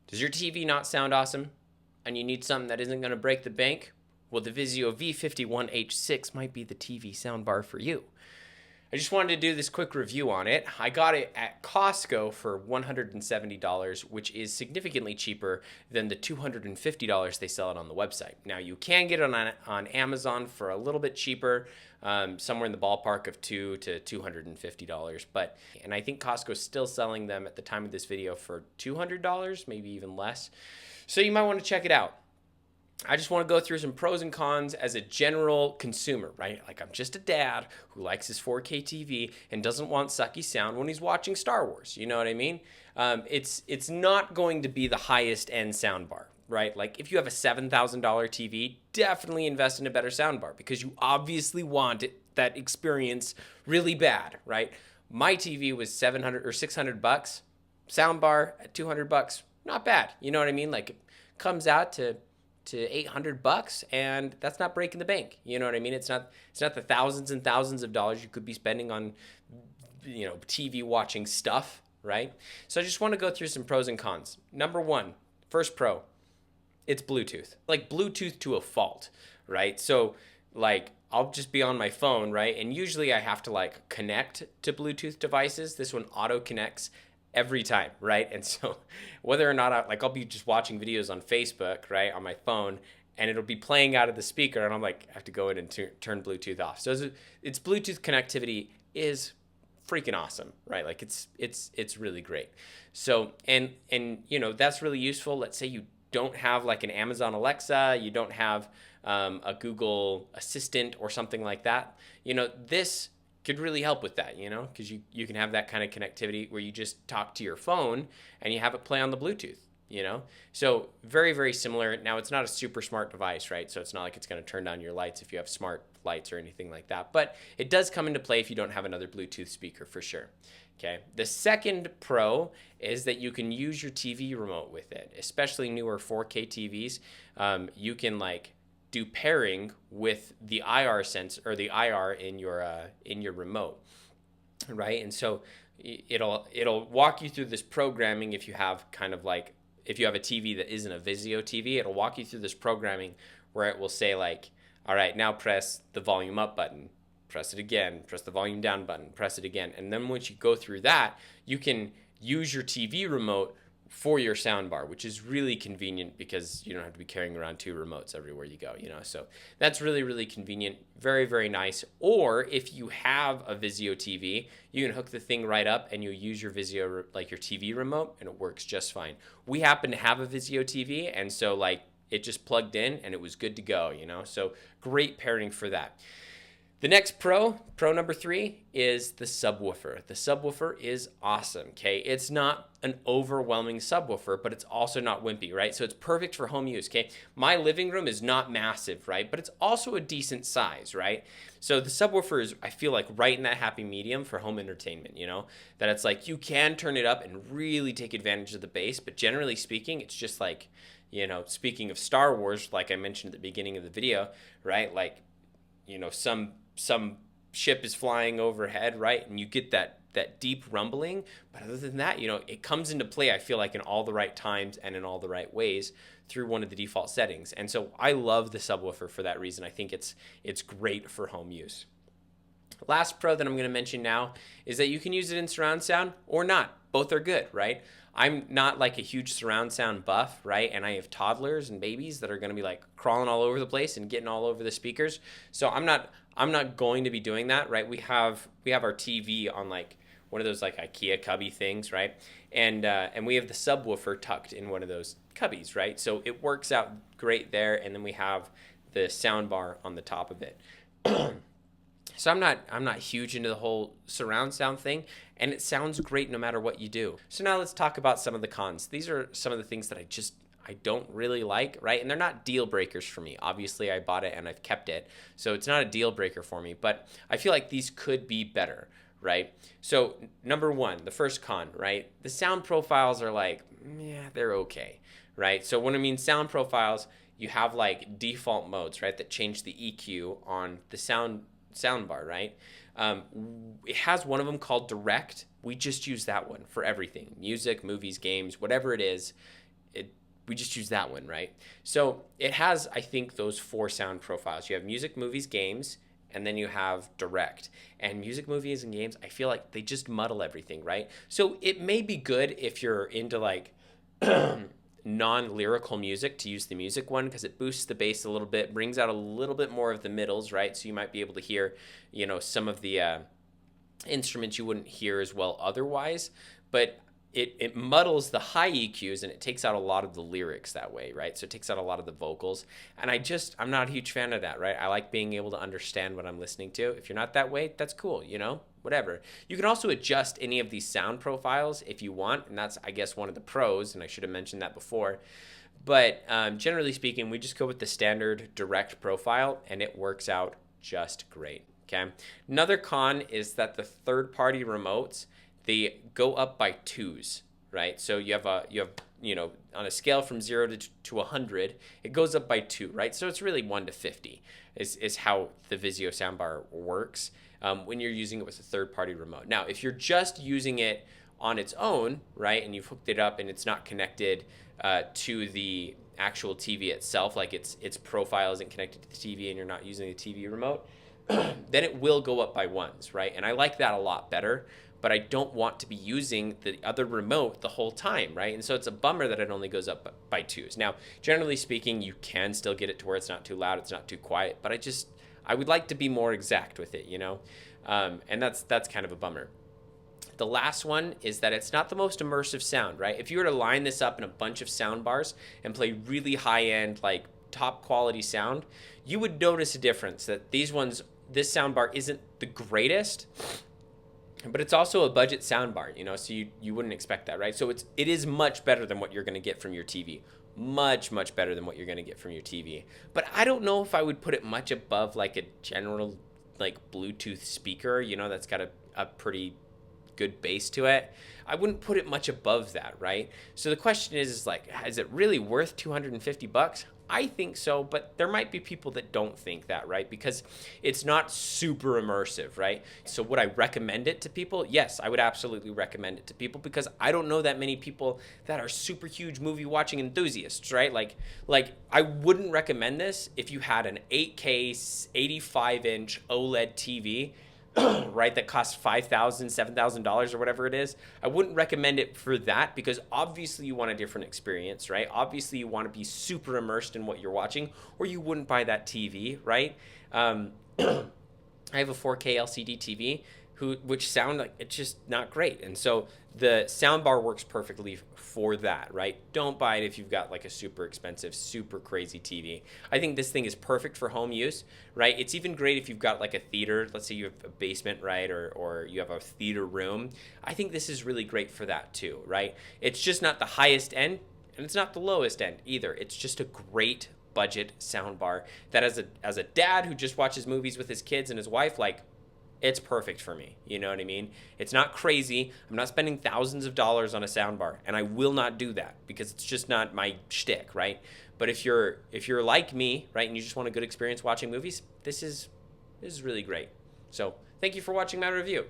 Does your TV not sound awesome and you need something that isn't going to break the bank? Well, the Vizio V51-H6 might be the TV soundbar for you. I just wanted to do this quick review on it. I got it at Costco for $170, which is significantly cheaper than the $250 they sell it on the website. Now, you can get it on Amazon for a little bit cheaper, somewhere in the ballpark of $200 to $250. And I think Costco's still selling them at the time of this video for $200, maybe even less. So you might want to check it out. I just want to go through some pros and cons as a general consumer, right? Like, I'm just a dad who likes his 4K TV and doesn't want sucky sound when he's watching Star Wars. You know what I mean? It's not going to be the highest end soundbar, right? Like, if you have a $7,000 TV, definitely invest in a better soundbar because you obviously want that experience really bad, right? My TV was $700 or $600. Soundbar at $200, not bad. You know what I mean? Like, it comes out to $800, and that's not breaking the bank. You know what I mean? It's not the thousands and thousands of dollars you could be spending on, TV watching stuff, right? So I just want to go through some pros and cons. Number one, first pro, it's Bluetooth. Like, Bluetooth to a fault, right? So, like, I'll just be on my phone, right? And usually I have to, like, connect to Bluetooth devices. This one auto connects every time, right? And so whether or not I'll be just watching videos on Facebook, right, on my phone, and it'll be playing out of the speaker, and I'm like, I have to go in and turn Bluetooth off. So it's Bluetooth connectivity is freaking awesome, right? Like, it's really great. So and that's really useful. Let's say you don't have like an Amazon Alexa, you don't have a Google Assistant or something like that. This could really help with that, because you can have that kind of connectivity where you just talk to your phone and you have it play on the Bluetooth, So very, very similar. Now, it's not a super smart device, right? So it's not like it's going to turn down your lights if you have smart lights or anything like that. But it does come into play if you don't have another Bluetooth speaker for sure. Okay. The second pro is that you can use your TV remote with it, especially newer 4K TVs. You can do pairing with the IR sense or the IR in your remote, right? And so it'll walk you through this programming. If you have if you have a TV that isn't a Vizio TV, it'll walk you through this programming where it will say all right, now press the volume up button, press it again, press the volume down button, press it again. And then once you go through that, you can use your TV remote for your soundbar, which is really convenient because you don't have to be carrying around two remotes everywhere you go, So that's really, really convenient. Very, very nice. Or if you have a Vizio TV, you can hook the thing right up and you use your Vizio, like your TV remote, and it works just fine. We happen to have a Vizio TV, and so it just plugged in and it was good to go, So great pairing for that. The next pro number 3, is the subwoofer. The subwoofer is awesome, okay? It's not an overwhelming subwoofer, but it's also not wimpy, right? So it's perfect for home use, okay? My living room is not massive, right? But it's also a decent size, right? So the subwoofer is, I feel like, right in that happy medium for home entertainment, That it's you can turn it up and really take advantage of the bass, but generally speaking, it's just speaking of Star Wars, like I mentioned at the beginning of the video, right? Some ship is flying overhead, right? And you get that deep rumbling. But other than that, it comes into play, I feel like, in all the right times and in all the right ways through one of the default settings. And so I love the subwoofer for that reason. I think it's great for home use. Last pro that I'm going to mention now is that you can use it in surround sound or not. Both are good, right? I'm not a huge surround sound buff, right? And I have toddlers and babies that are going to be crawling all over the place and getting all over the speakers. So I'm not going to be doing that, right? We have our TV on one of those IKEA cubby things, right? And we have the subwoofer tucked in one of those cubbies, right? So it works out great there. And then we have the sound bar on the top of it. So I'm not huge into the whole surround sound thing, and it sounds great no matter what you do. So now let's talk about some of the cons. These are some of the things that I don't really like, right? And they're not deal breakers for me. Obviously, I bought it and I've kept it, so it's not a deal breaker for me, but I feel like these could be better, right? So number one, the first con, right? The sound profiles are they're okay, right? So when I mean sound profiles, you have default modes, right, that change the EQ on the soundbar, right? It has one of them called direct. We just use that one for everything: music, movies, games, whatever it is. we just use that one, right? So it has, I think, those 4 sound profiles. You have music, movies, games, and then you have direct. And music, movies, and games, I feel like they just muddle everything, right? So it may be good if you're into like non-lyrical music to use the music one, because it boosts the bass a little bit, brings out a little bit more of the middles, right? So you might be able to hear, some of the instruments you wouldn't hear as well otherwise. But it muddles the high EQs and it takes out a lot of the lyrics that way, right? So it takes out a lot of the vocals. And I'm not a huge fan of that, right? I like being able to understand what I'm listening to. If you're not that way, that's cool, whatever. You can also adjust any of these sound profiles if you want. And that's, I guess, one of the pros. And I should have mentioned that before. But generally speaking, we just go with the standard direct profile and it works out just great, okay? Another con is that the third-party remotes, they go up by 2s, right? So you have on a scale from 0 to 100, it goes up by 2, right? So it's really 1 to 50 is how the Vizio soundbar works when you're using it with a third-party remote. Now, if you're just using it on its own, right, and you've hooked it up and it's not connected to the actual TV itself, like its profile isn't connected to the TV and you're not using the TV remote, then it will go up by 1s, right? And I like that a lot better, but I don't want to be using the other remote the whole time, right? And so it's a bummer that it only goes up by 2s. Now, generally speaking, you can still get it to where it's not too loud, it's not too quiet, but I would like to be more exact with it, and that's kind of a bummer. The last one is that it's not the most immersive sound, right? If you were to line this up in a bunch of sound bars and play really high-end, like top quality sound, you would notice a difference that this soundbar isn't the greatest, but it's also a budget soundbar, so you wouldn't expect that, right? So it is much better than what you're going to get from your TV. Much, much better than what you're going to get from your TV. But I don't know if I would put it much above like a general like Bluetooth speaker, that's got a pretty good bass to it. I wouldn't put it much above that, right? So the question is like, is it really worth $250? I think so, but there might be people that don't think that, right? Because it's not super immersive, right? So would I recommend it to people? Yes, I would absolutely recommend it to people because I don't know that many people that are super huge movie watching enthusiasts, right? Like I wouldn't recommend this if you had an 8K 85-inch OLED TV, right, that costs $5,000, $7,000 or whatever it is. I wouldn't recommend it for that because obviously you want a different experience, right? Obviously you want to be super immersed in what you're watching or you wouldn't buy that TV, right? I have a 4K LCD TV which sound like it's just not great. And so the soundbar works perfectly for that, right? Don't buy it if you've got like a super expensive, super crazy TV. I think this thing is perfect for home use, right? It's even great if you've got like a theater. Let's say you have a basement, right? Or you have a theater room. I think this is really great for that too, right? It's just not the highest end and it's not the lowest end either. It's just a great budget soundbar that as a dad who just watches movies with his kids and his wife, like, it's perfect for me. You know what I mean? It's not crazy. I'm not spending thousands of dollars on a soundbar, and I will not do that because it's just not my shtick, right? But if you're like me, right, and you just want a good experience watching movies, this is really great. So thank you for watching my review.